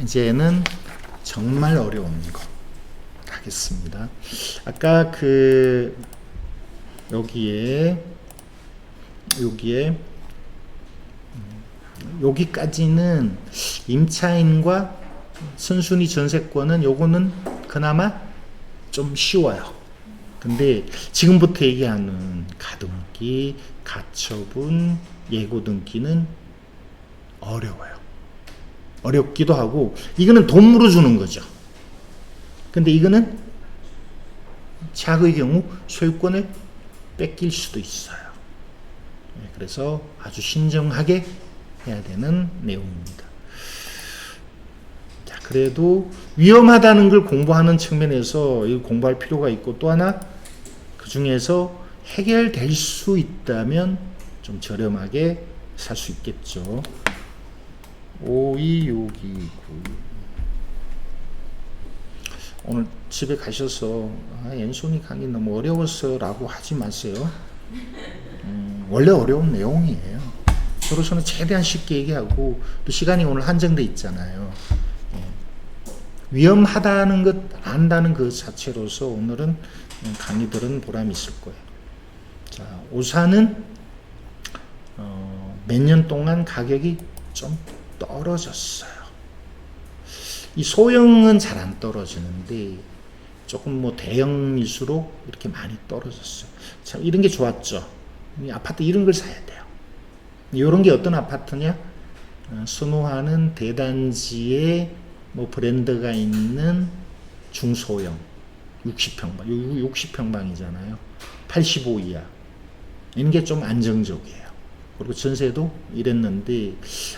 이제는 정말 어려운 거 하겠습니다. 아까 여기까지는 임차인과 선순위 전세권은 요거는 그나마 좀 쉬워요. 근데 지금부터 얘기하는 가등기, 가처분, 예고등기는 어려워요. 어렵기도 하고, 이거는 돈 물어주는 거죠. 근데 이거는 차의 경우 소유권을 뺏길 수도 있어요. 그래서 아주 신중하게 해야 되는 내용입니다. 자, 그래도 위험하다는 걸 공부하는 측면에서 이거 공부할 필요가 있고, 또 하나 그 중에서 해결될 수 있다면 좀 저렴하게 살 수 있겠죠. 5269. 오늘 집에 가셔서 연순이 강의 너무 어려웠어 라고 하지 마세요. 원래 어려운 내용이에요. 저로서는 최대한 쉽게 얘기하고, 또 시간이 오늘 한정돼 있잖아요. 위험하다는 것 안다는 그 자체로서 오늘은 강의들은 보람이 있을 거예요. 자, 오산은 몇 년 동안 가격이 좀 떨어졌어요. 이 소형은 잘 안 떨어지는데 조금 뭐 대형일수록 이렇게 많이 떨어졌어요. 참 이런 게 좋았죠. 이 아파트 이런 걸 사야 돼요. 이런 게 어떤 아파트냐? 선호하는 대단지에 뭐 브랜드가 있는 중소형 60평방, 60평방이잖아요. 85 이하. 이런 게 좀 안정적이에요. 그리고 전세도 이랬는데,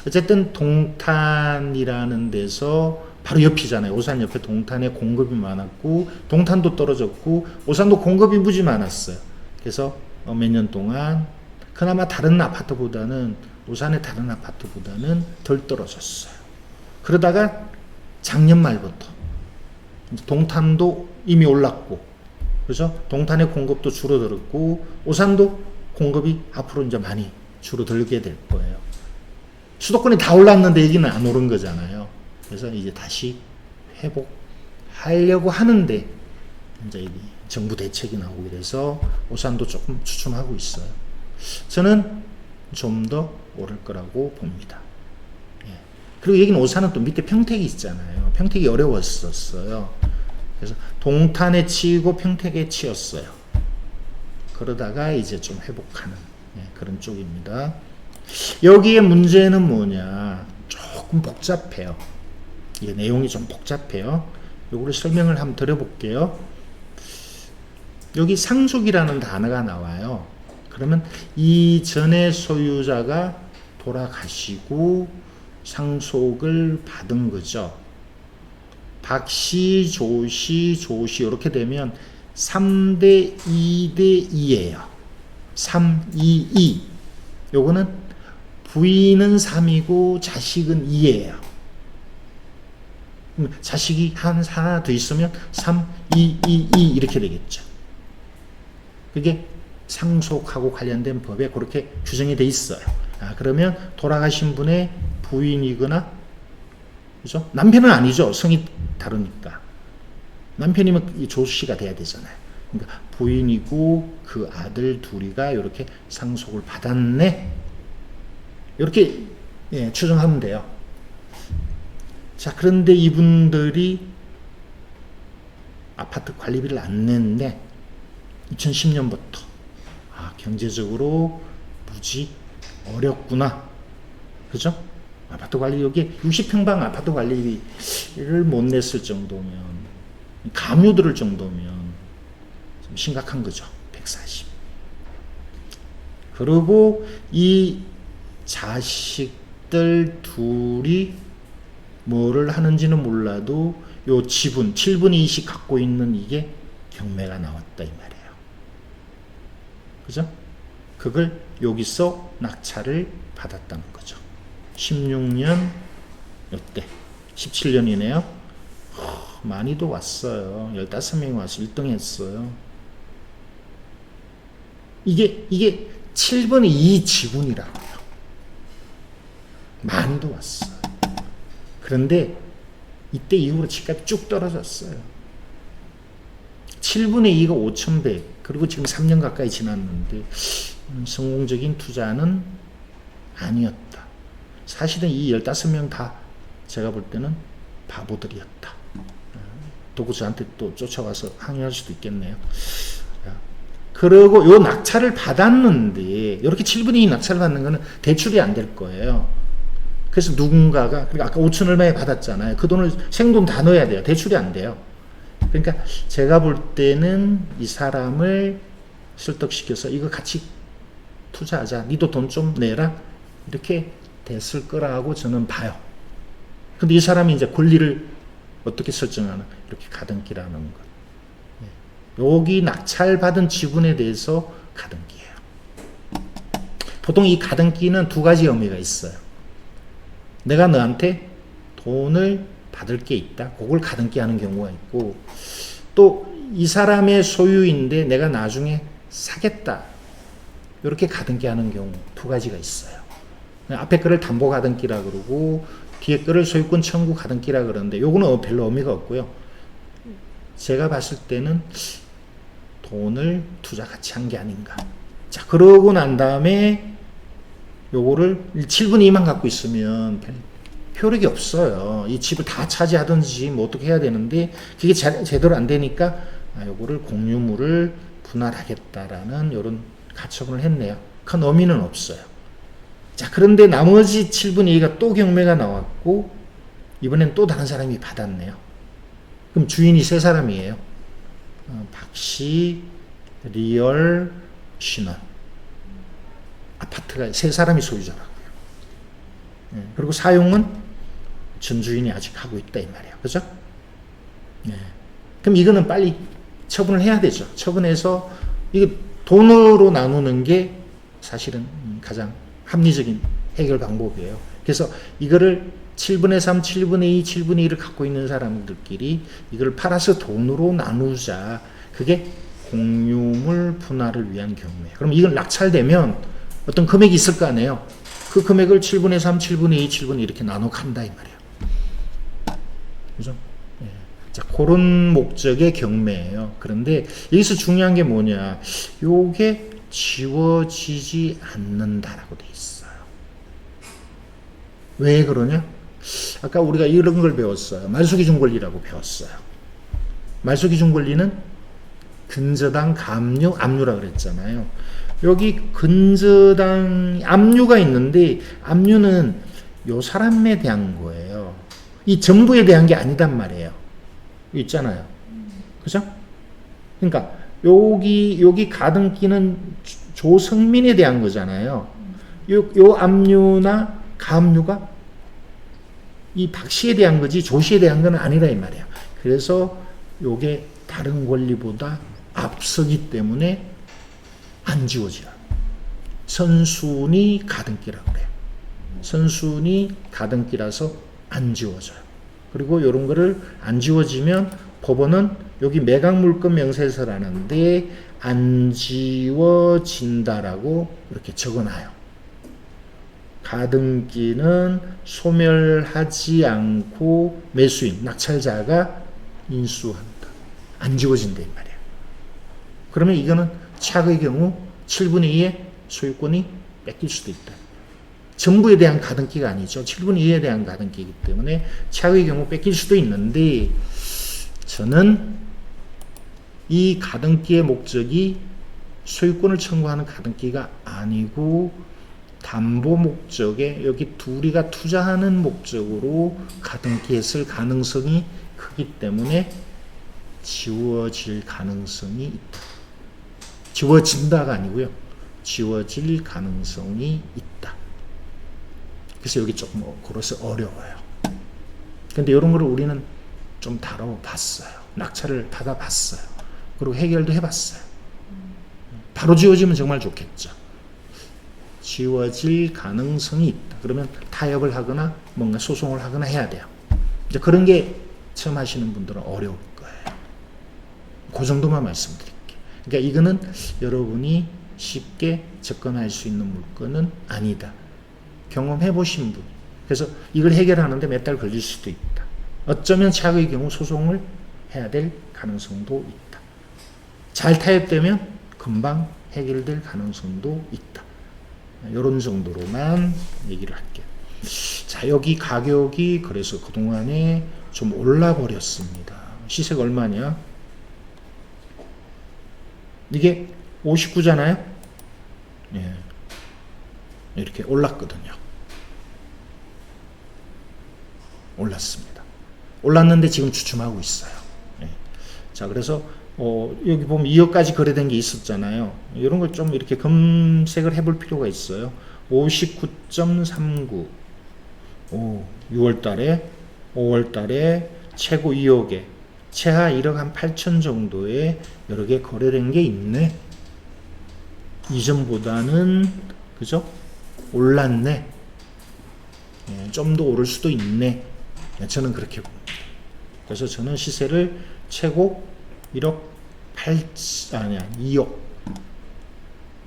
어쨌든 동탄이라는 데서 바로 옆이잖아요. 오산 옆에 동탄에 공급이 많았고, 동탄도 떨어졌고, 오산도 공급이 무지 많았어요. 그래서 몇 년 동안 그나마 다른 아파트보다는, 오산의 다른 아파트보다는 덜 떨어졌어요. 그러다가 작년 말부터 동탄도 이미 올랐고, 그래서 동탄의 공급도 줄어들었고, 오산도 공급이 앞으로 이제 많이 줄어들게 될 거예요. 수도권이 다 올랐는데 여기는 안 오른 거잖아요. 그래서 이제 다시 회복하려고 하는데, 이제 정부 대책이 나오고 이래서 오산도 조금 주춤하고 있어요. 저는 좀 더 오를 거라고 봅니다. 예. 그리고 여기는 오산은 또 밑에 평택이 있잖아요. 평택이 어려웠었어요. 그래서 동탄에 치이고 평택에 치였어요. 그러다가 이제 좀 회복하는 그런 쪽입니다. 여기에 문제는 뭐냐? 조금 복잡해요. 이게 내용이 좀 복잡해요. 요거를 설명을 한번 드려볼게요. 여기 상속이라는 단어가 나와요. 그러면 이전의 소유자가 돌아가시고 상속을 받은 거죠. 박씨, 조씨, 조씨 이렇게 되면 3대 2대 2예요. 3, 2, 2. 요거는 부인은 3이고 자식은 2예요. 자식이 하나 더 있으면 3, 2, 2, 2 이렇게 되겠죠. 그게 상속하고 관련된 법에 그렇게 규정이 돼 있어요. 그러면 돌아가신 분의 부인이거나, 그죠? 남편은 아니죠. 성이 다르니까. 남편이면 조씨가 돼야 되잖아요. 그러니까 부인이고 그 아들 둘이가 이렇게 상속을 받았네. 이렇게 추정하면 돼요. 자, 그런데 이분들이 아파트 관리비를 안 냈는데 2010년부터 경제적으로 무지 어렵구나. 그죠? 아파트 관리, 여기 60평방 아파트 관리비를 못 냈을 정도면, 감유 들을 정도면 좀 심각한 거죠. 140. 그리고 이 자식들 둘이 뭐를 하는지는 몰라도 요 지분 7분의 2씩 갖고 있는 이게 경매가 나왔다 이 말이에요. 그죠? 그걸 여기서 낙찰을 받았다는 거죠. 16년 요때 17년이네요. 많이도 왔어요. 15명이 와서 1등 했어요. 이게 7분의 2 지분이라고요. 많이도 왔어요. 그런데 이때 이후로 집값이 쭉 떨어졌어요. 7분의 2가 5,100, 그리고 지금 3년 가까이 지났는데 성공적인 투자는 아니었다. 사실은 이 15명 다 제가 볼 때는 바보들이었다. 도구 저한테 또 쫓아와서 항의할 수도 있겠네요. 그리고 요 낙찰을 받았는데, 이렇게 7분의 2 낙찰을 받는 거는 대출이 안 될 거예요. 그래서 누군가가, 그러니까 아까 5천 얼마에 받았잖아요. 그 돈을 생돈 다 넣어야 돼요. 대출이 안 돼요. 그러니까 제가 볼 때는 이 사람을 설득시켜서 이거 같이 투자하자. 니도 돈 좀 내라. 이렇게 됐을 거라고 저는 봐요. 근데 이 사람이 이제 권리를 어떻게 설정하나? 이렇게 가등기라는 것. 여기 낙찰받은 지분에 대해서 가등기예요. 보통 이 가등기는 두 가지 의미가 있어요. 내가 너한테 돈을 받을 게 있다. 그걸 가등기 하는 경우가 있고, 또 이 사람의 소유인데 내가 나중에 사겠다. 이렇게 가등기 하는 경우 두 가지가 있어요. 앞에 거를 담보 가등기라 그러고 뒤에 거를 소유권 청구 가등기라 그러는데 요거는 별로 의미가 없고요. 제가 봤을 때는 돈을 투자 같이 한 게 아닌가. 자, 그러고 난 다음에 요거를 7분의 2만 갖고 있으면 별 효력이 없어요. 이 집을 다 차지하든지 뭐 어떻게 해야 되는데 그게 제대로 안 되니까 요거를 공유물을 분할하겠다라는 요런 가처분을 했네요. 큰 의미는 없어요. 자, 그런데 나머지 7분의 2가 또 경매가 나왔고 이번엔 또 다른 사람이 받았네요. 그럼 주인이 세 사람이에요. 박씨, 리얼, 신원. 아파트가 세 사람이 소유자라고요. 그리고 사용은 전 주인이 아직 하고 있다 이 말이에요. 그죠? 그럼 이거는 빨리 처분을 해야 되죠. 처분해서 이거 돈으로 나누는 게 사실은 가장 합리적인 해결 방법이에요. 그래서 이거를 7분의 3, 7분의 2, 7분의 1을 갖고 있는 사람들끼리 이걸 팔아서 돈으로 나누자. 그게 공유물 분할을 위한 경우에. 그럼 이걸 낙찰되면 어떤 금액이 있을 거 아니에요. 그 금액을 7분의 3, 7분의 2, 7분의 2 이렇게 나눠 간다 이 말이에요. 그죠? 예. 자, 그런 목적의 경매예요. 그런데 여기서 중요한 게 뭐냐? 요게 지워지지 않는다라고 돼 있어요. 왜 그러냐? 아까 우리가 이런 걸 배웠어요. 말소기준 권리라고 배웠어요. 말소기준 권리는 근저당, 감유, 압류라 그랬잖아요. 여기 근저당, 압류가 있는데 압류는 요 사람에 대한 거예요. 이 정부에 대한 게 아니단 말이에요. 있잖아요. 그죠? 그러니까 여기 가등기는 조성민에 대한 거잖아요. 요 압류나 가압류가 이 박씨에 대한 거지 조씨에 대한 건 아니라 이 말이에요. 그래서 요게 다른 권리보다 앞서기 때문에 안 지워지라. 선순위 가등기라고 그래요. 선순위 가등기라서 안 지워져요. 그리고 이런 거를 안 지워지면 법원은 여기 매각물권 명세서라는데 안 지워진다라고 이렇게 적어놔요. 가등기는 소멸하지 않고 매수인, 낙찰자가 인수한다. 안 지워진다 이 말이에요. 그러면 이거는 차의 경우 7분의 2의 소유권이 뺏길 수도 있다. 전부에 대한 가등기가 아니죠. 7분의 2에 대한 가등기이기 때문에 차의 경우 뺏길 수도 있는데 저는 이 가등기의 목적이 소유권을 청구하는 가등기가 아니고 담보 목적에 여기 둘이가 투자하는 목적으로 가등기했을 가능성이 크기 때문에 지워질 가능성이 있다. 지워진다가 아니고요. 지워질 가능성이 있다. 그래서 여기 조금 그래서 어려워요. 근데 이런 거를 우리는 좀 다뤄봤어요. 낙찰을 받아봤어요. 그리고 해결도 해봤어요. 바로 지워지면 정말 좋겠죠. 지워질 가능성이 있다. 그러면 타협을 하거나 뭔가 소송을 하거나 해야 돼요. 이제 그런 게 처음 하시는 분들은 어려울 거예요. 그 정도만 말씀드릴게요. 그러니까 이거는 여러분이 쉽게 접근할 수 있는 물건은 아니다. 경험해 보신 분. 그래서 이걸 해결하는데 몇 달 걸릴 수도 있다. 어쩌면 최악의 경우 소송을 해야 될 가능성도 있다. 잘 타협되면 금방 해결될 가능성도 있다. 이런 정도로만 얘기를 할게요. 자, 여기 가격이 그래서 그동안에 좀 올라 버렸습니다. 시세가 얼마냐? 이게 59잖아요? 예. 이렇게 올랐거든요. 올랐습니다. 올랐는데 지금 주춤하고 있어요. 예. 자, 그래서 여기 보면 2억까지 거래된 게 있었잖아요. 이런 걸 좀 이렇게 검색을 해볼 필요가 있어요. 59.39. 6월 달에, 5월 달에 최고 2억에, 최하 1억 한 8천 정도에 여러 개 거래된 게 있네. 이전보다는, 그죠? 올랐네. 예, 좀 더 오를 수도 있네. 예, 저는 그렇게 봅니다. 그래서 저는 시세를 최고 1억 2억.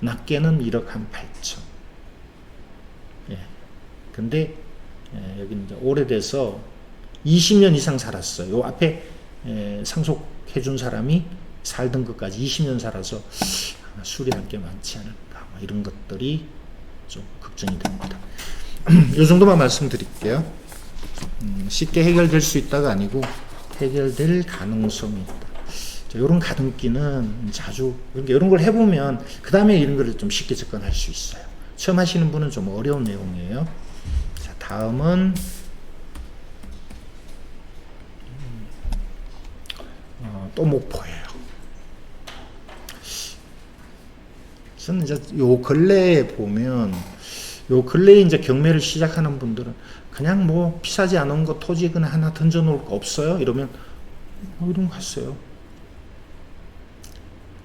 낮게는 1억 한 8천. 예. 근데, 여기 이제 오래돼서 20년 이상 살았어요. 요 앞에, 상속해준 사람이 살던 것까지 20년 살아서 수리할 게 많지 않을까. 이런 것들이 좀 걱정이 됩니다. 이 정도만 말씀드릴게요. 쉽게 해결될 수 있다가 아니고 해결될 가능성이 있다. 이런 가등기는 자주 이런 걸 해보면 그 다음에 이런 걸 좀 쉽게 접근할 수 있어요. 처음 하시는 분은 좀 어려운 내용이에요. 자, 다음은 또 목포예요. 저는 이제 요 근래에 보면 요 근래에 이제 경매를 시작하는 분들은 그냥 뭐 비싸지 않은 거 토지 그냥 하나 던져 놓을 거 없어요? 이러면 이런 거 했어요.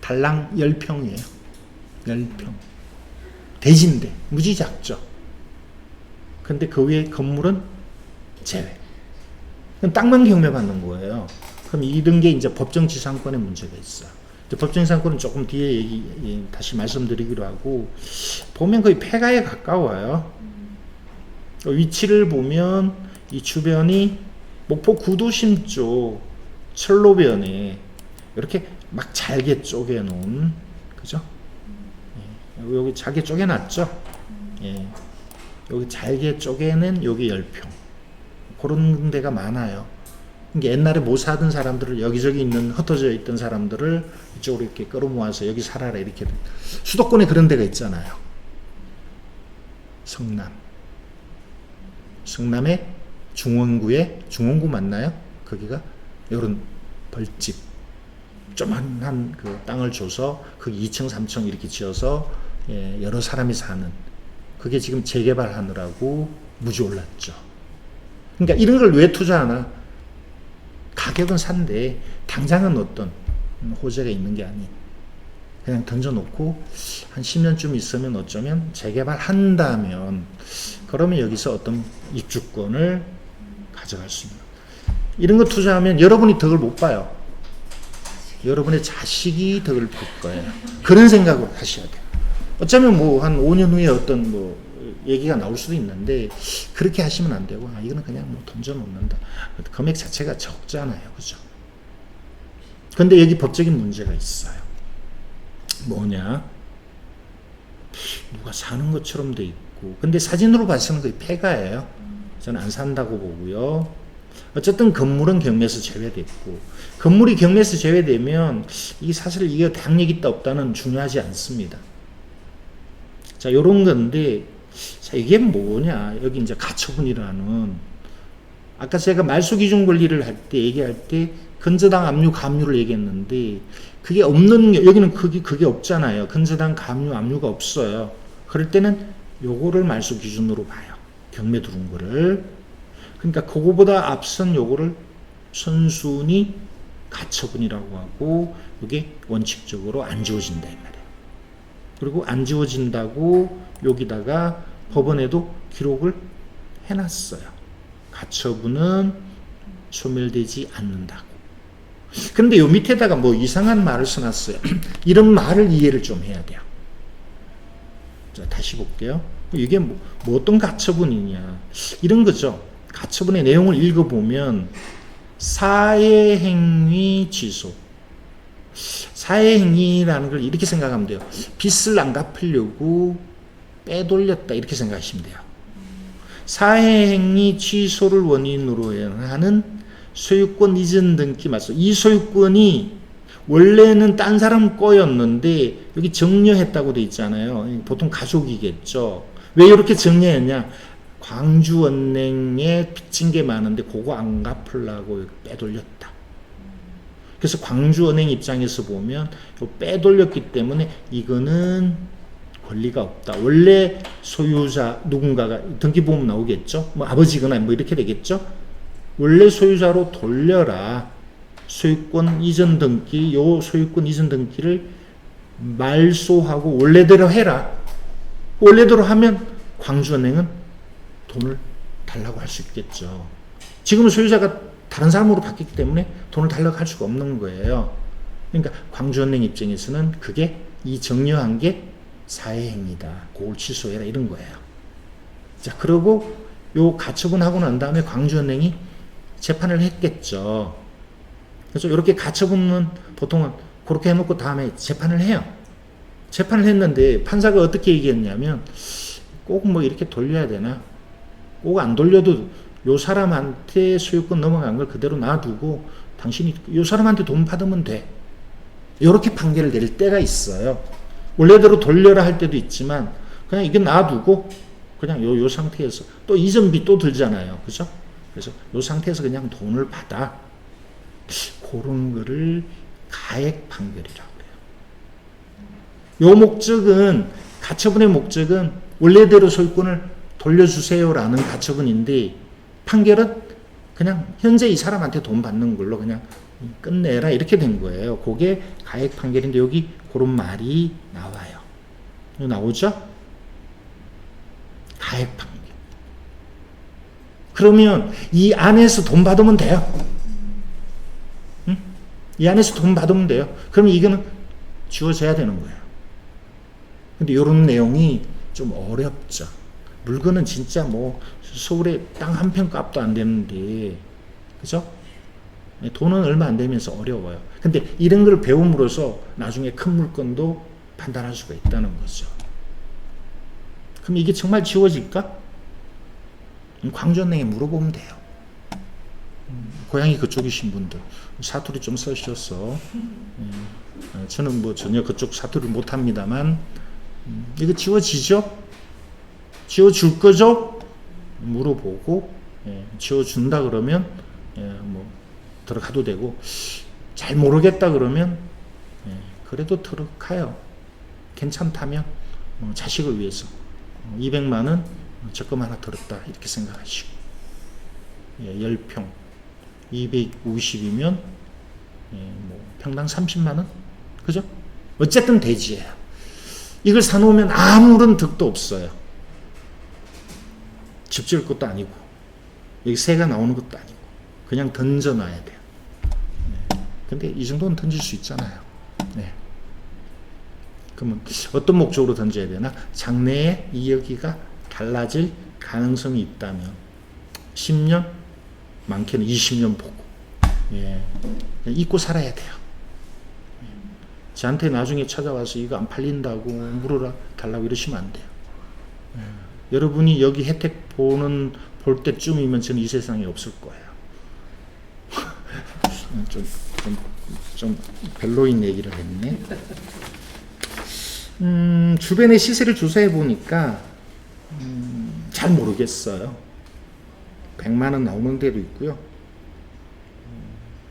달랑 10평이에요. 10평. 대지인데 무지 작죠. 근데 그 위에 건물은 제외. 그럼 땅만 경매받는 거예요. 그럼 이런 게 이제 법정지상권에 문제가 있어요. 법정지상권은 조금 뒤에 다시 말씀드리기로 하고, 보면 거의 폐가에 가까워요. 위치를 보면 이 주변이 목포 구도심 쪽 철로변에 이렇게 막 잘게 쪼개놓은, 그죠? 예, 여기 잘게 쪼개놨죠? 예, 여기 잘게 쪼개낸 여기 10평. 그런 데가 많아요. 그러니까 옛날에 못 사던 사람들을, 여기저기 있는 흩어져 있던 사람들을 이쪽으로 이렇게 끌어모아서 여기 살아라 이렇게. 수도권에 그런 데가 있잖아요. 성남의 중원구 맞나요? 거기가 요런 벌집 조만한 그 땅을 줘서 거기 2층 3층 이렇게 지어서 여러 사람이 사는, 그게 지금 재개발하느라고 무지 올랐죠. 그러니까 이런 걸 왜 투자하나? 가격은 산데 당장은 어떤 호재가 있는 게 아닌, 그냥 던져놓고 한 10년쯤 있으면 어쩌면 재개발한다면, 그러면 여기서 어떤 입주권을 가져갈 수 있는, 이런 거 투자하면 여러분이 덕을 못 봐요. 여러분의 자식이 덕을 볼 거예요. 그런 생각으로 하셔야 돼요. 어쩌면 뭐 한 5년 후에 어떤 뭐 얘기가 나올 수도 있는데, 그렇게 하시면 안 되고, 이거는 그냥 뭐 던져놓는다. 금액 자체가 적잖아요. 그죠? 근데 여기 법적인 문제가 있어요. 뭐냐? 누가 사는 것처럼 돼 있고, 근데 사진으로 봐서는 거의 폐가예요. 저는 안 산다고 보고요. 어쨌든 건물은 경매에서 제외됐고, 건물이 경매에서 제외되면 이 사실 이게 당력 있다 없다는 중요하지 않습니다. 자, 요런 건데, 자, 이게 뭐냐? 여기 이제 가처분이라는, 아까 제가 말소기준 권리를 할 때, 얘기할 때, 근저당 압류, 가압류를 얘기했는데, 그게 없는, 여기는 그게 없잖아요. 근저당, 가압류, 압류가 없어요. 그럴 때는 요거를 말소기준으로 봐요. 경매 들어온 거를. 그러니까 그거보다 앞선 요거를 선순위 가처분이라고 하고, 이게 원칙적으로 안 지워진다 이 말이에요. 그리고 안 지워진다고 여기다가 법원에도 기록을 해놨어요. 가처분은 소멸되지 않는다고. 근데 요 밑에다가 뭐 이상한 말을 써놨어요. 이런 말을 이해를 좀 해야 돼요. 자, 다시 볼게요. 이게 뭐 어떤 가처분이냐, 이런 거죠. 가처분의 내용을 읽어보면 사회행위 취소. 사회행위라는 걸 이렇게 생각하면 돼요. 빚을 안 갚으려고 빼돌렸다 이렇게 생각하시면 돼요. 사회행위 취소를 원인으로 하는 소유권 이전 등기 맞서. 이 소유권이 원래는 딴 사람 거였는데 여기 정려했다고 돼 있잖아요. 보통 가족이겠죠. 왜 이렇게 정려했냐? 광주은행에 빚진 게 많은데 그거 안 갚으려고 빼돌렸다. 그래서 광주은행 입장에서 보면 빼돌렸기 때문에 이거는 권리가 없다. 원래 소유자 누군가가 등기부문 나오겠죠. 뭐 아버지거나 뭐 이렇게 되겠죠. 원래 소유자로 돌려라. 소유권 이전 등기, 요 소유권 이전 등기를 말소하고 원래대로 해라. 원래대로 하면 광주은행은 돈을 달라고 할 수 있겠죠. 지금은 소유자가 다른 사람으로 바뀌기 때문에 돈을 달라고 할 수가 없는 거예요. 그러니까 광주은행 입장에서는 그게 이 정려한 게 사회행위다. 그걸 취소해라 이런 거예요. 자, 그러고 요 가처분 하고 난 다음에 광주은행이 재판을 했겠죠. 그래서 이렇게 가처분은 보통은 그렇게 해놓고 다음에 재판을 해요. 재판을 했는데 판사가 어떻게 얘기했냐면 꼭 뭐 이렇게 돌려야 되나? 꼭 안 돌려도 요 사람한테 소유권 넘어간 걸 그대로 놔두고 당신이 요 사람한테 돈 받으면 돼. 이렇게 판결을 내릴 때가 있어요. 원래대로 돌려라 할 때도 있지만 그냥 이게 놔두고 그냥 요 상태에서 또 이전비 또 들잖아요. 그죠? 그래서 요 상태에서 그냥 돈을 받아. 그런 거를 가액 판결이라고 해요. 요 목적은 가처분의 목적은 원래대로 소유권을 돌려주세요라는 가처분인데 판결은 그냥 현재 이 사람한테 돈 받는 걸로 그냥 끝내라 이렇게 된 거예요. 그게 가액 판결인데 여기 그런 말이 나와요. 나오죠? 가액 판결. 그러면 이 안에서 돈 받으면 돼요. 응? 이 안에서 돈 받으면 돼요. 그러면 이거는 지워져야 되는 거예요. 근데 이런 내용이 좀 어렵죠. 물건은 진짜 뭐 서울에 땅 한 평 값도 안 되는데, 그죠? 돈은 얼마 안 되면서 어려워요. 근데 이런 걸 배움으로써 나중에 큰 물건도 판단할 수가 있다는 거죠. 그럼 이게 정말 지워질까? 광주은행에 물어보면 돼요. 고향이 그쪽이신 분들 사투리 좀 써주셔서 저는 뭐 전혀 그쪽 사투리 못합니다만 이거 지워지죠? 지워줄 거죠? 물어보고 지워준다 그러면 뭐 들어가도 되고 잘 모르겠다 그러면 그래도 들어가요. 괜찮다면 자식을 위해서 200만 원 적금 하나 들었다 이렇게 생각하시고 10평 250이면 뭐 평당 30만 원 그죠? 어쨌든 대지예요. 이걸 사놓으면 아무런 득도 없어요. 집 지을 것도 아니고 여기 새가 나오는 것도 아니고 그냥 던져놔야 돼요. 근데 이 정도는 던질 수 있잖아요. 그러면 어떤 목적으로 던져야 되나? 장래에 이여기가 달라질 가능성이 있다면 10년, 많게는 20년 보고 잊고 살아야 돼요. 저한테 나중에 찾아와서 이거 안 팔린다고 물어라 달라고 이러시면 안 돼요. 여러분이 여기 혜택 볼 때쯤이면 저는 이 세상에 없을 거예요. 좀 별로인 얘기를 했네. 주변의 시세를 조사해 보니까 잘 모르겠어요. 100만 원 나오는 데도 있고요.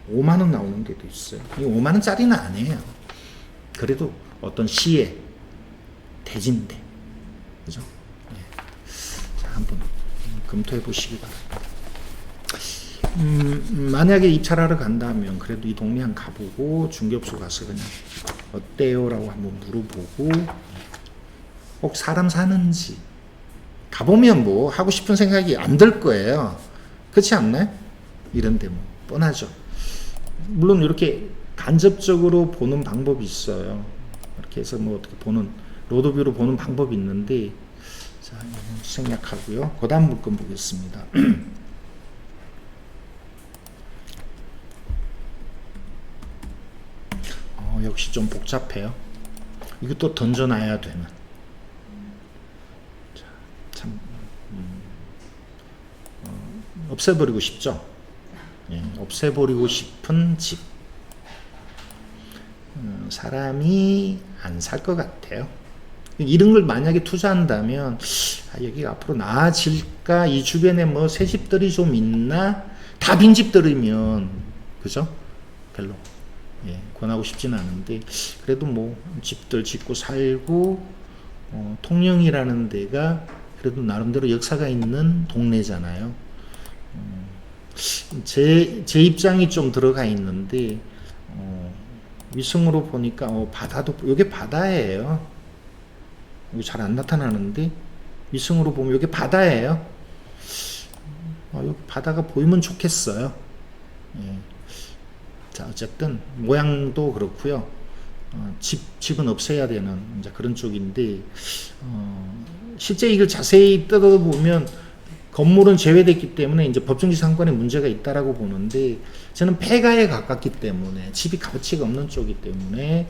5만 원 나오는 데도 있어요. 이 5만 원짜리는 아니에요. 그래도 어떤 시의 대진대. 그죠? 자, 한번 검토해 보시기 바랍니다. 만약에 입찰하러 간다면 그래도 이 동네 한 가보고 중개업소 가서 그냥 어때요? 라고 한번 물어보고 꼭 사람 사는지 가보면 뭐 하고 싶은 생각이 안 들 거예요. 그렇지 않나요? 이런데 뭐 뻔하죠. 물론 이렇게 간접적으로 보는 방법이 있어요. 이렇게 해서 뭐 어떻게 보는 로드뷰로 보는 방법이 있는데 자 생략하고요. 그 다음 물건 보겠습니다. 역시 좀 복잡해요. 이것도 던져놔야 되는. 자, 참 없애버리고 싶죠. 예, 없애버리고 싶은 집. 사람이 안 살 것 같아요. 이런 걸 만약에 투자한다면 여기가 앞으로 나아질까? 이 주변에 뭐 새 집들이 좀 있나? 다 빈집들이면 그죠? 별로 권하고 싶지는 않은데 그래도 뭐 집들 짓고 살고 통영이라는 데가 그래도 나름대로 역사가 있는 동네잖아요. 제 입장이 좀 들어가 있는데 위성으로 보니까 바다도 이게 바다예요. 이거 잘 안 나타나는데 위성으로 보면 이게 바다예요. 여기 바다가 보이면 좋겠어요. 예. 자, 어쨌든 모양도 그렇고요. 집은 없애야 되는 이제 그런 쪽인데 실제 이걸 자세히 뜯어보면 건물은 제외됐기 때문에 이제 법정지상권에 문제가 있다라고 보는데 저는 폐가에 가깝기 때문에 집이 가치가 없는 쪽이기 때문에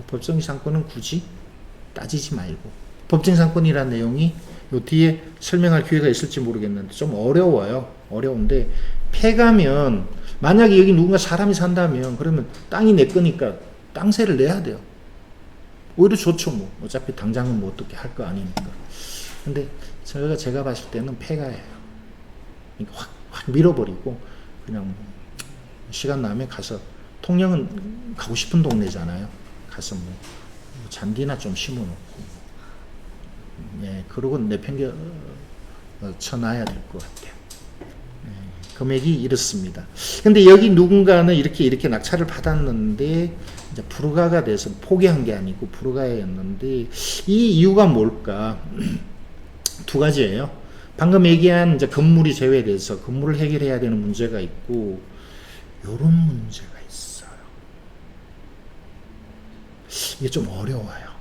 법정지상권은 굳이 따지지 말고 법정지상권이라는 내용이 요 뒤에 설명할 기회가 있을지 모르겠는데 좀 어려운데 폐가면 만약에 여기 누군가 사람이 산다면 그러면 땅이 내 거니까 땅세를 내야 돼요. 오히려 좋죠. 뭐 어차피 당장은 뭐 어떻게 할 거 아니니까. 근데 제가 봤을 때는 폐가예요. 그러니까 확 밀어버리고 그냥 시간 나면 가서 통영은 가고 싶은 동네잖아요. 가서 뭐 잔디나 좀 심어놓고 그러고 내팽겨 쳐놔야 될 것 같아요. 금액이 이렇습니다. 근데 여기 누군가는 이렇게 낙찰을 받았는데 이제 불가가 돼서 포기한 게 아니고 불가였는데 이 이유가 뭘까? 두 가지예요. 방금 얘기한 이제 건물이 제외돼서 건물을 해결해야 되는 문제가 있고 이런 문제가 있어요. 이게 좀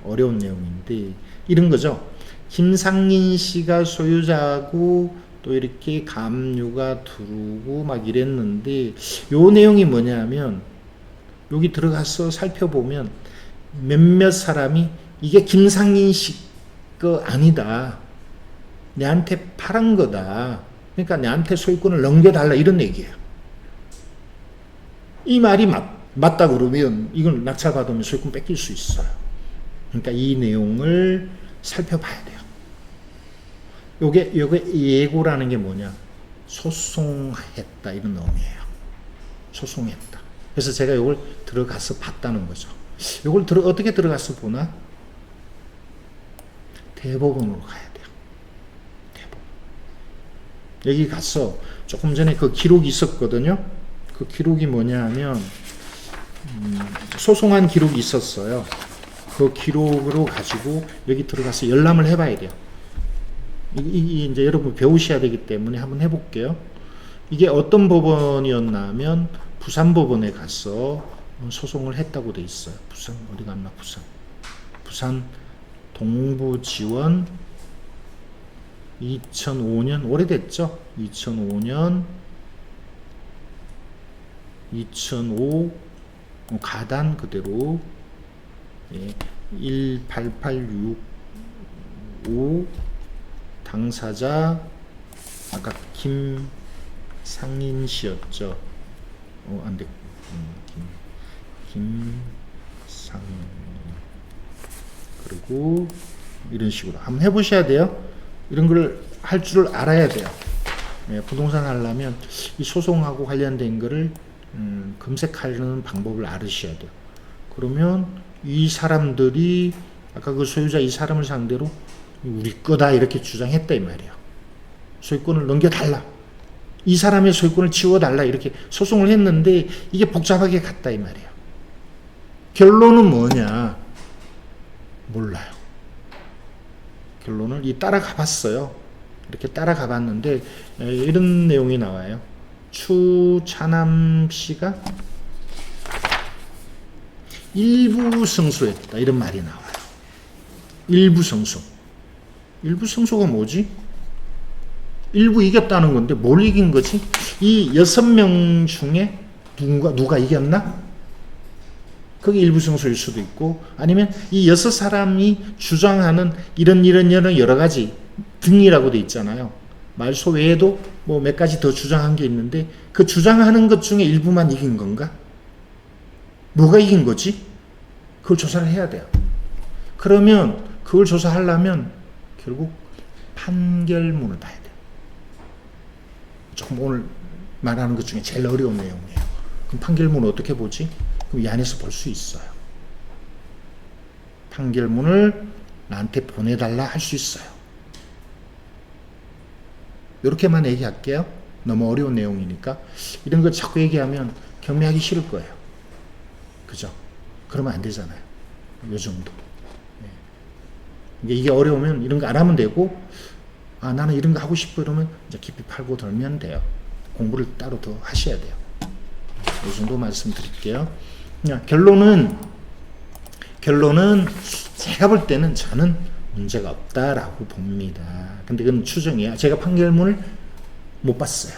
어려운 내용인데 이런 거죠. 김상인 씨가 소유자고 또 이렇게 감유가 들어오고 막 이랬는데 요 내용이 뭐냐면 여기 들어가서 살펴보면 몇몇 사람이 이게 김상인 씨 거 아니다. 내한테 팔은 거다. 그러니까 내한테 소유권을 넘겨달라 이런 얘기예요. 이 말이 맞다 그러면 이걸 낙찰받으면 소유권 뺏길 수 있어요. 그러니까 이 내용을 살펴봐야 돼요. 요게 예고라는 게 뭐냐? 소송했다 이런 의미예요. 소송했다. 그래서 제가 요걸 들어가서 봤다는 거죠. 요걸 어떻게 들어가서 보나? 대법원으로 가야 돼요. 대법원. 여기 가서 조금 전에 그 기록이 있었거든요. 그 기록이 뭐냐 하면 소송한 기록이 있었어요. 그 기록으로 가지고 여기 들어가서 열람을 해봐야 돼요. 이게 이제 여러분 배우셔야 되기 때문에 한번 해볼게요. 이게 어떤 법원이었나 하면 부산법원에 가서 소송을 했다고 돼 있어요. 부산 어디 갔나? 부산 동부지원 2005년 오래됐죠? 2005년 2005 가단 그대로 18865 당사자 아까 김상인 씨였죠. 안돼. 김상인. 그리고 이런 식으로 한번 해보셔야 돼요. 이런 걸 할 줄 알아야 돼요. 부동산 하려면 이 소송하고 관련된 거를 검색하려는 방법을 알으셔야 돼요. 그러면 이 사람들이 아까 그 소유자 이 사람을 상대로 우리 거다 이렇게 주장했다 이 말이에요. 소유권을 넘겨달라. 이 사람의 소유권을 지워달라 이렇게 소송을 했는데 이게 복잡하게 갔다 이 말이에요. 결론은 뭐냐? 몰라요. 결론을 따라가 봤어요. 이렇게 따라가 봤는데 이런 내용이 나와요. 추차남 씨가 일부 승소했다 이런 말이 나와요. 일부 승소. 일부 승소가 뭐지? 일부 이겼다는 건데 뭘 이긴 거지? 이 6명 중에 누가 이겼나? 그게 일부승소일 수도 있고, 아니면 이 6사람이 주장하는 이런 여러 가지 등이라고 돼 있잖아요. 말소 외에도 뭐 몇 가지 더 주장한 게 있는데, 그 주장하는 것 중에 일부만 이긴 건가? 뭐가 이긴 거지? 그걸 조사를 해야 돼요. 그러면 그걸 조사하려면 결국 판결문을 봐야 돼요. 조금 오늘 말하는 것 중에 제일 어려운 내용이에요. 그럼 판결문을 어떻게 보지? 그럼 이 안에서 볼 수 있어요. 판결문을 나한테 보내달라 할 수 있어요. 이렇게만 얘기할게요. 너무 어려운 내용이니까. 이런 거 자꾸 얘기하면 경매하기 싫을 거예요. 그죠? 그러면 안 되잖아요. 요 정도. 이게 어려우면 이런 거 안 하면 되고, 아, 나는 이런 거 하고 싶어 이러면 이제 깊이 팔고 돌면 돼요. 공부를 따로 더 하셔야 돼요. 이 정도 말씀드릴게요. 결론은 제가 볼 때는 저는 문제가 없다라고 봅니다. 근데 그건 추정이에요. 제가 판결문을 못 봤어요.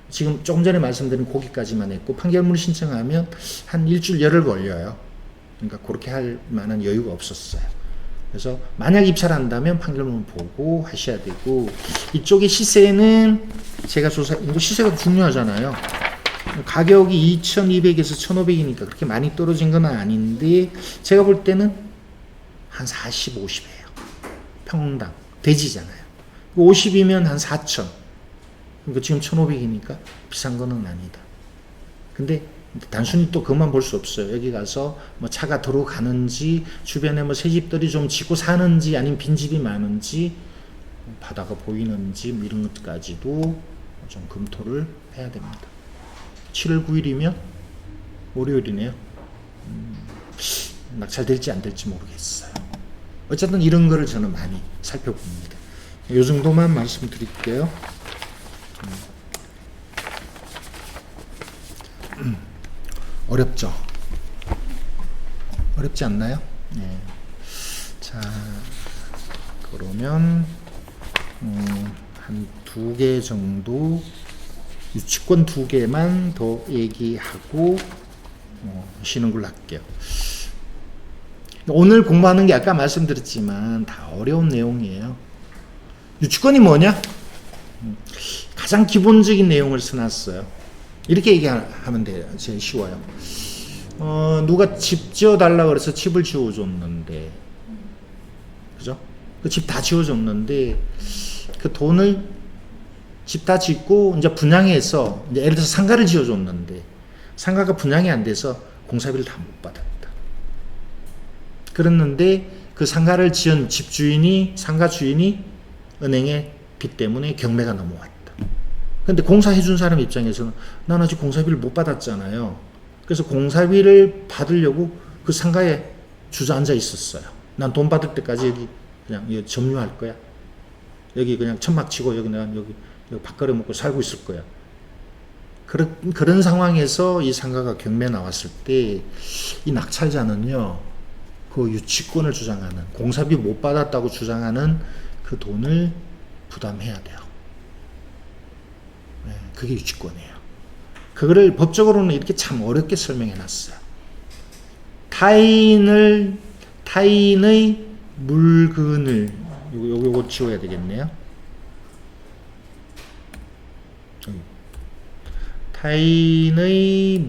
지금 조금 전에 말씀드린 거기까지만 했고, 판결문을 신청하면 한 일주일 열흘 걸려요. 그러니까 그렇게 할 만한 여유가 없었어요. 그래서 만약 입찰을 한다면 판결문 보고 하셔야 되고, 이쪽의 시세는 제가 이거 시세가 중요하잖아요. 가격이 2,200에서 1,500이니까 그렇게 많이 떨어진 건 아닌데, 제가 볼 때는 한 40, 50이에요. 평당. 대지잖아요. 50이면 한 4,000. 그러니까 지금 1,500이니까 비싼 거는 아니다. 근데 단순히 또 그것만 볼 수 없어요. 여기 가서 뭐 차가 들어가는지, 주변에 뭐 새 집들이 좀 짓고 사는지, 아니면 빈집이 많은지, 바다가 보이는지, 뭐 이런 것까지도 좀 검토를 해야 됩니다. 7월 9일이면 월요일이네요. 낙찰될지 안 될지 모르겠어요. 어쨌든 이런 거를 저는 많이 살펴봅니다. 이 정도만 말씀드릴게요. 어렵죠? 어렵지 않나요? 네. 자, 그러면 한 2개 정도, 유치권 2개만 더 얘기하고 쉬는 걸로 할게요. 오늘 공부하는 게 아까 말씀드렸지만 다 어려운 내용이에요. 유치권이 뭐냐? 가장 기본적인 내용을 써놨어요. 이렇게 얘기하면 돼요. 제일 쉬워요. 누가 집 지어달라고 그래서 집을 지어줬는데, 그죠? 그 집 다 지어줬는데, 그 돈을 집 다 짓고, 이제 분양해서, 이제 예를 들어서 상가를 지어줬는데, 상가가 분양이 안 돼서 공사비를 다 못 받았다. 그랬는데, 그 상가를 지은 집주인이, 상가 주인이 은행에 빚 때문에 경매가 넘어왔다. 근데 공사해준 사람 입장에서는 난 아직 공사비를 못 받았잖아요. 그래서 공사비를 받으려고 그 상가에 주저앉아 있었어요. 난 돈 받을 때까지 여기 그냥 여기 점유할 거야. 여기 그냥 천막 치고 여기 내가 여기 밥거리 먹고 살고 있을 거야. 그런 상황에서 이 상가가 경매 나왔을 때 이 낙찰자는요, 그 유치권을 주장하는, 공사비 못 받았다고 주장하는 그 돈을 부담해야 돼요. 네, 그게 유치권이에요. 그거를 법적으로는 이렇게 참 어렵게 설명해 놨어요. 타인의 물건을, 요거 지워야 되겠네요. 타인의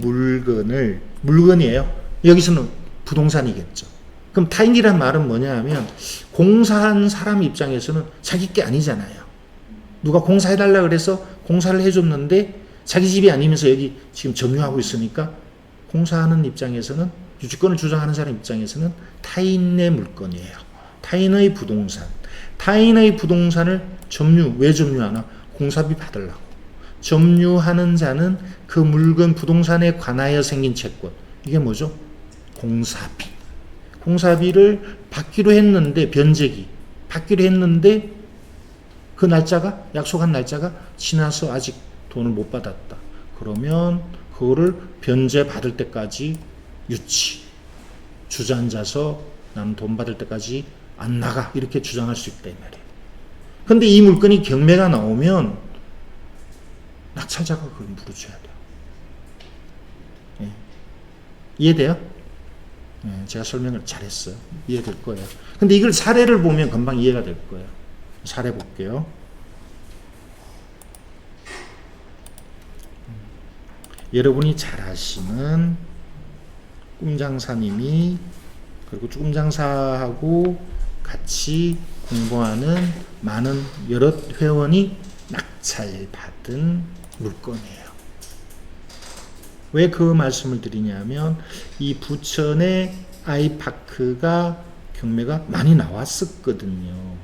물건이에요. 여기서는 부동산이겠죠. 그럼 타인이란 말은 뭐냐 하면, 공사한 사람 입장에서는 자기 게 아니잖아요. 누가 공사해달라 그래서 공사를 해줬는데 자기 집이 아니면서 여기 지금 점유하고 있으니까, 공사하는 입장에서는, 유치권을 주장하는 사람 입장에서는 타인의 물건이에요. 타인의 부동산. 타인의 부동산을 왜 점유하나? 공사비 받으려고. 점유하는 자는 그 물건, 부동산에 관하여 생긴 채권. 이게 뭐죠? 공사비. 공사비를 받기로 했는데, 변제기 받기로 했는데 그 날짜가, 약속한 날짜가 지나서 아직 돈을 못 받았다. 그러면 그거를 변제 받을 때까지 유치, 주저앉아서 나는 돈 받을 때까지 안 나가, 이렇게 주장할 수 있다 이 말이에요. 근데 이 물건이 경매가 나오면 낙찰자가 그걸 물어줘야 돼요. 예. 이해돼요? 제가 설명을 잘했어요. 이해될 거예요. 근데 이걸 사례를 보면 금방 이해가 될 거예요. 사례 볼게요. 여러분이 잘 아시는 꿈장사님이, 그리고 꿈장사하고 같이 공부하는 많은 여럿 회원이 낙찰받은 물건이에요. 왜 그 말씀을 드리냐면, 이 부천의 아이파크가 경매가 많이 나왔었거든요.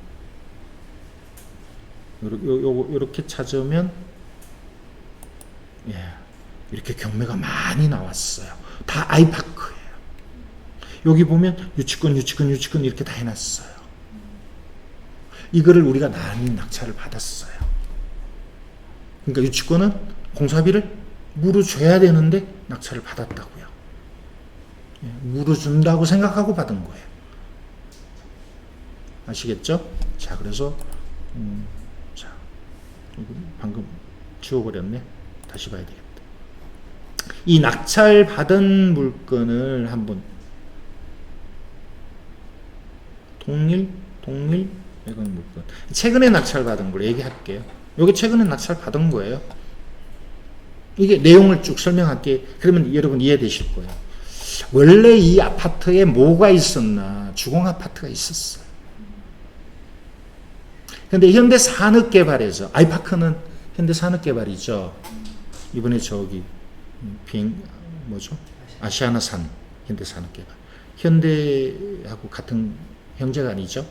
요렇게 찾으면, 이렇게 경매가 많이 나왔어요. 다 아이파크예요. 여기 보면 유치권 이렇게 다 해놨어요. 이거를 우리가 많이 낙찰을 받았어요. 그러니까 유치권은 공사비를 물어줘야 되는데 낙찰을 받았다고요. 물어준다고 생각하고 받은 거예요. 아시겠죠? 자, 그래서 자, 방금 지워버렸네. 다시 봐야 되겠다. 이 낙찰 받은 물건을 한번 동일 이건 물건. 최근에 낙찰 받은 걸 얘기할게요. 여기 최근에 낙찰 받은 거예요. 이게 내용을 쭉 설명할게. 그러면 여러분 이해되실 거예요. 원래 이 아파트에 뭐가 있었나? 주공 아파트가 있었어요. 근데 현대산업개발에서, 아이파크는 현대산업개발이죠. 이번에 저기 아시아나산 현대산업개발. 현대하고 같은 형제가 아니죠.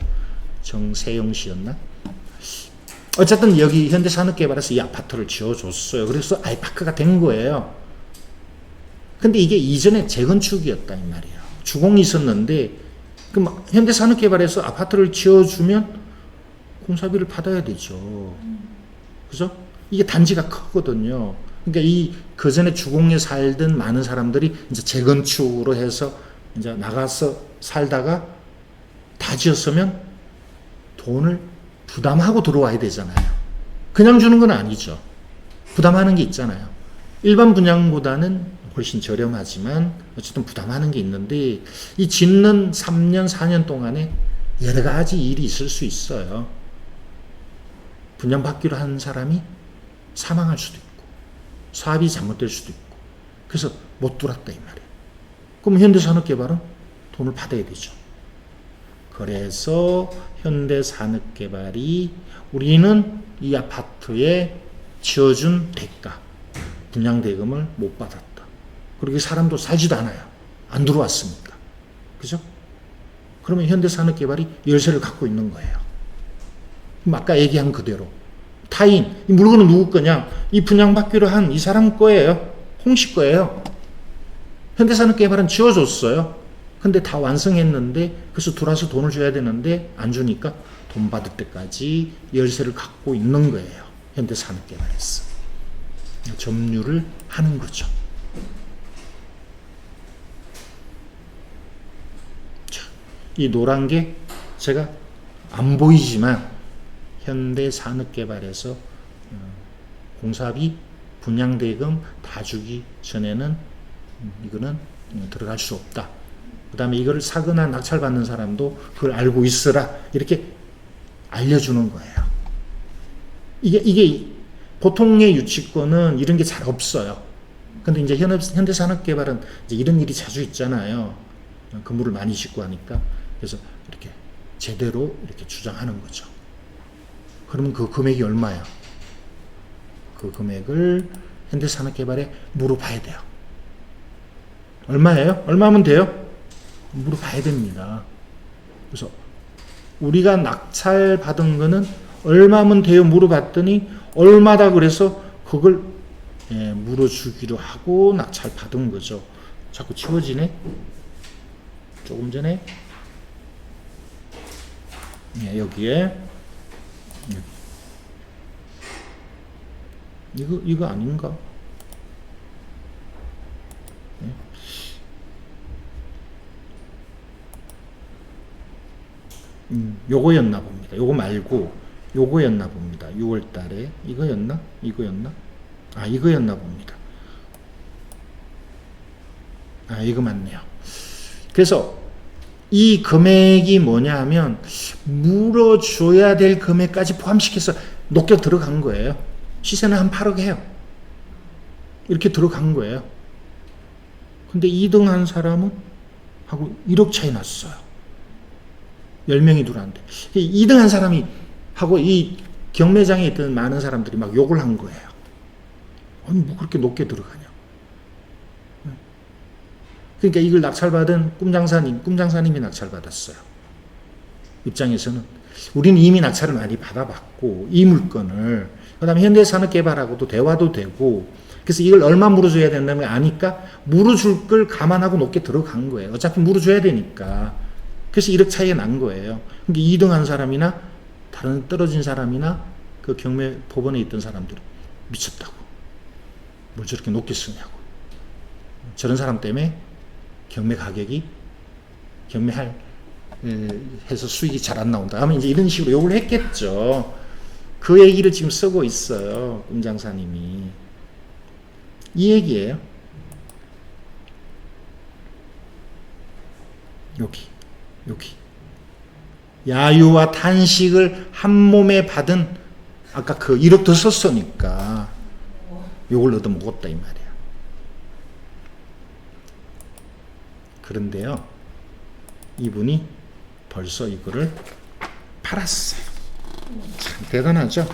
정세영 씨였나? 어쨌든 여기 현대산업개발에서 이 아파트를 지어줬어요. 그래서 아이파크가 된 거예요. 근데 이게 이전에 재건축이었다 이 말이에요. 주공이 있었는데, 그럼 현대산업개발에서 아파트를 지어주면 공사비를 받아야 되죠. 그죠? 이게 단지가 크거든요. 그러니까 그 전에 주공에 살던 많은 사람들이 이제 재건축으로 해서 이제 나가서 살다가 다 지었으면 돈을 부담하고 들어와야 되잖아요. 그냥 주는 건 아니죠. 부담하는 게 있잖아요. 일반 분양보다는 훨씬 저렴하지만 어쨌든 부담하는 게 있는데, 이 짓는 3년, 4년 동안에 여러 가지 일이 있을 수 있어요. 분양받기로 한 사람이 사망할 수도 있고, 사업이 잘못될 수도 있고, 그래서 못 들어왔다 이 말이에요. 그럼 현대산업개발은 돈을 받아야 되죠. 그래서 현대산업개발이 우리는 이 아파트에 지어준 대가, 분양대금을 못 받았다. 그리고 사람도 살지도 않아요. 안 들어왔으니까. 그죠? 그러면 현대산업개발이 열쇠를 갖고 있는 거예요. 그럼 아까 얘기한 그대로 타인, 이 물건은 누구 거냐? 이 분양받기로 한 이 사람 거예요. 홍씨 거예요. 현대산업개발은 지어줬어요. 근데 다 완성했는데, 그래서 들어와서 돈을 줘야 되는데 안 주니까 돈 받을 때까지 열쇠를 갖고 있는 거예요. 현대산업개발에서 점유를 하는 거죠. 자, 이 노란 게 제가 안 보이지만 현대산업개발에서 공사비, 분양대금 다 주기 전에는 이거는 들어갈 수 없다. 그 다음에 이걸 사거나 낙찰받는 사람도 그걸 알고 있으라, 이렇게 알려주는 거예요. 이게 보통의 유치권은 이런 게 잘 없어요. 근데 이제 현대산업개발은 이제 이런 일이 자주 있잖아요. 건물을 많이 짓고 하니까. 그래서 이렇게 제대로 이렇게 주장하는 거죠. 그러면 그 금액이 얼마야? 그 금액을 현대산업개발에 물어봐야 돼요. 얼마예요? 얼마면 돼요? 물어봐야 됩니다. 그래서 우리가 낙찰 받은 거는 얼마면 돼요? 물어봤더니 얼마다 그래서 그걸 물어주기로 하고 낙찰 받은 거죠. 자꾸 치워지네. 조금 전에 여기에 이거 아닌가? 요거였나 봅니다. 요거 말고 요거였나 봅니다. 6월 달에 이거였나? 이거였나 봅니다. 이거 맞네요. 그래서 이 금액이 뭐냐 하면 물어줘야 될 금액까지 포함시켜서 높게 들어간 거예요. 시세는 한 8억 해요. 이렇게 들어간 거예요. 근데 2등 한 사람은 하고 1억 차이 났어요. 10명이 들어왔는데 2등 한 사람이 하고 이 경매장에 있던 많은 사람들이 막 욕을 한 거예요. 아니 뭐 그렇게 높게 들어가냐. 그러니까 이걸 낙찰받은 꿈장사님이 낙찰받았어요. 입장에서는 우리는 이미 낙찰을 많이 받아봤고 이 물건을 그 다음에 현대산업개발하고도 대화도 되고 그래서 이걸 얼마 물어줘야 된다는 걸 아니까 물어줄 걸 감안하고 높게 들어간 거예요. 어차피 물어줘야 되니까. 그래서 1억 차이가 난 거예요. 그러니까 2등 한 사람이나 다른 떨어진 사람이나 그 경매 법원에 있던 사람들이 미쳤다고. 뭘 저렇게 높게 쓰냐고. 저런 사람 때문에 경매 가격이 경매할 해서 수익이 잘 안 나온다 하면 이제 이런 식으로 욕을 했겠죠. 그 얘기를 지금 쓰고 있어요. 꿈장사님이. 이 얘기예요. 여기. 야유와 탄식을 한 몸에 받은 아까 그 1억 더 썼으니까 욕을 얻어먹었다 이 말이야. 그런데요. 이분이 벌써 이거를 팔았어요. 참 대단하죠.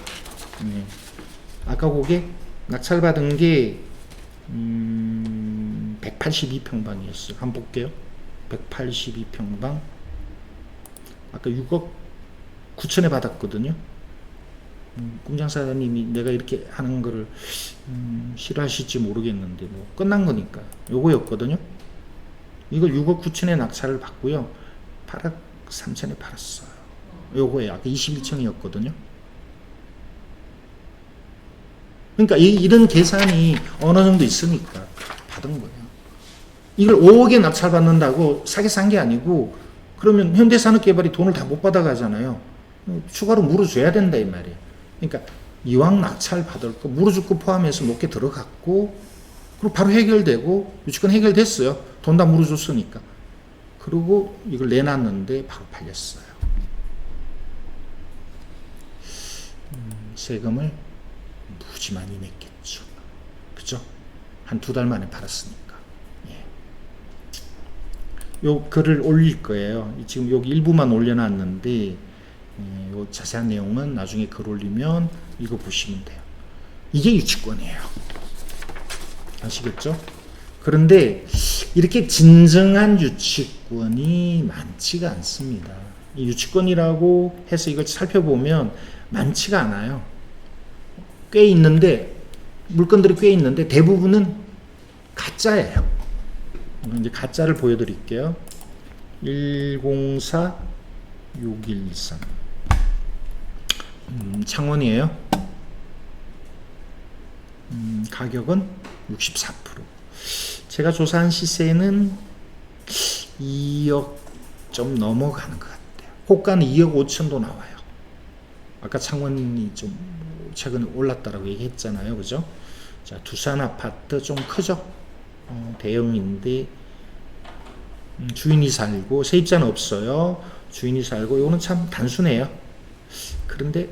아까 그게 낙찰받은 게 182평방이었어요. 한번 볼게요. 182평방. 아까 6억 9천에 받았거든요. 꿈장사님이 내가 이렇게 하는 거를 싫어하실지 모르겠는데 뭐 끝난 거니까 요거였거든요. 이걸 6억 9천에 낙찰을 받고요. 8억 3천에 팔았어요. 요거에 아까 21층이었거든요. 그러니까 이런 계산이 어느 정도 있으니까 받은 거예요. 이걸 5억에 낙찰 받는다고 사게 산 게 아니고 그러면 현대산업개발이 돈을 다 못 받아가잖아요. 추가로 물어줘야 된다 이 말이에요. 그러니까 이왕 낙찰 받을 거 물어줄 거 포함해서 높게 들어갔고 그리고 바로 해결되고 유치권 해결됐어요. 돈 다 물어줬으니까. 그리고 이걸 내놨는데 바로 팔렸어요. 세금을 무지 많이 냈겠죠. 그죠? 한 2달 만에 팔았으니까. 예. 요 글을 올릴 거예요. 지금 여기 일부만 올려놨는데 요 자세한 내용은 나중에 글 올리면 이거 보시면 돼요. 이게 유치권이에요. 아시겠죠? 그런데 이렇게 진정한 유치권이 많지가 않습니다. 이 유치권이라고 해서 이걸 살펴보면 많지가 않아요. 꽤 있는데 물건들이 꽤 있는데 대부분은 가짜예요. 이제 가짜를 보여드릴게요. 104613 창원이에요. 가격은 64%. 제가 조사한 시세는 2억 좀 넘어가는 것 같아요. 호가는 2억 5천도 나와요. 아까 창원이 좀 최근에 올랐다라고 얘기했잖아요. 그죠? 자, 두산 아파트 좀 크죠? 대형인데 주인이 살고 세입자는 없어요. 주인이 살고 이거는 참 단순해요. 그런데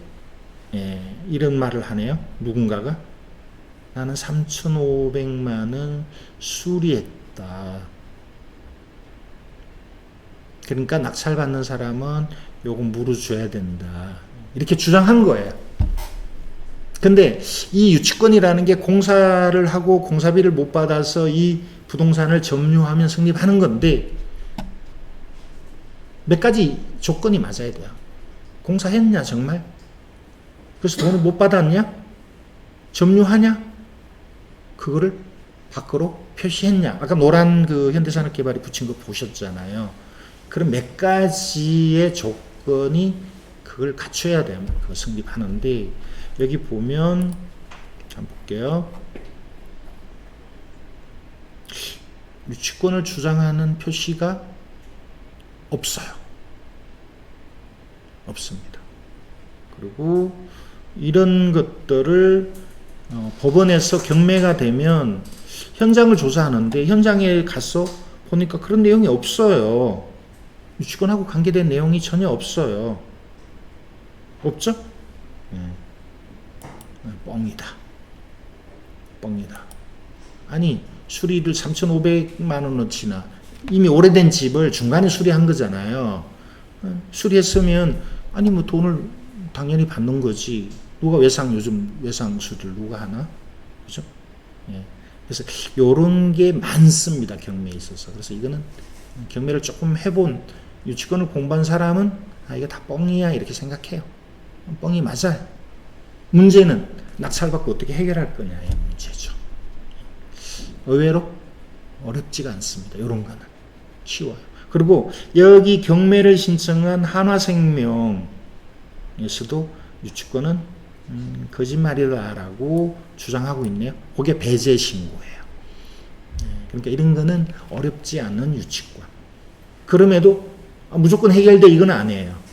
이런 말을 하네요. 누군가가 나는 3,500만 원 수리했다. 그러니까 낙찰받는 사람은 요거 물어줘야 된다. 이렇게 주장한 거예요. 근데 이 유치권이라는 게 공사를 하고 공사비를 못 받아서 이 부동산을 점유하면 성립하는 건데 몇 가지 조건이 맞아야 돼요. 공사했냐 정말? 그래서 돈을 못 받았냐? 점유하냐? 그거를 밖으로 표시했냐? 아까 노란 그 현대산업개발이 붙인 거 보셨잖아요. 그런 몇 가지의 조건이 그걸 갖춰야 돼요. 그거 성립하는데 여기 보면 한번 볼게요. 유치권을 주장하는 표시가 없어요. 없습니다. 그리고 이런 것들을 법원에서 경매가 되면 현장을 조사하는데 현장에 가서 보니까 그런 내용이 없어요. 유치권하고 관계된 내용이 전혀 없어요. 없죠? 뻥이다. 뻥이다. 아니 수리를 3,500만 원어치나 이미 오래된 집을 중간에 수리한 거잖아요. 수리했으면 아니 뭐 돈을 당연히 받는 거지. 누가 요즘 외상 수리를 누가 하나? 그죠? 예. 그래서 요런 게 많습니다. 경매에 있어서. 그래서 이거는 경매를 조금 해본 유치권을 공부한 사람은 아 이거 다 뻥이야 이렇게 생각해요. 뻥이 맞아요. 문제는 낙찰받고 어떻게 해결할 거냐의 문제죠. 의외로 어렵지가 않습니다. 요런 거는 쉬워요. 그리고 여기 경매를 신청한 한화생명에서도 유치권은 거짓말이다라고 주장하고 있네요. 그게 배제 신고예요. 그러니까 이런 거는 어렵지 않은 유치권. 그럼에도 무조건 해결돼 이건 아니에요.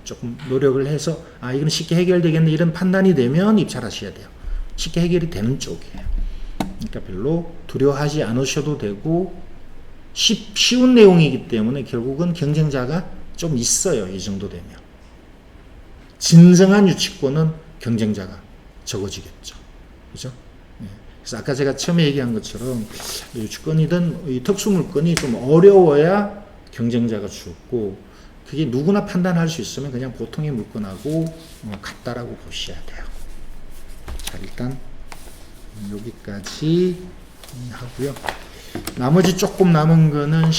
조금 노력을 해서 아 이건 쉽게 해결되겠네 이런 판단이 되면 입찰하셔야 돼요. 쉽게 해결이 되는 쪽이에요. 그러니까 별로 두려워하지 않으셔도 되고 쉬운 내용이기 때문에 결국은 경쟁자가 좀 있어요. 이 정도 되면. 진정한 유치권은 경쟁자가 적어지겠죠. 그죠? 그래서 아까 제가 처음에 얘기한 것처럼 유치권이든 이 특수물건이 좀 어려워야 경쟁자가 죽고 그게 누구나 판단할 수 있으면 그냥 보통의 물건하고 같다라고 보셔야 돼요. 자, 일단 여기까지 하고요. 나머지 조금 남은 거는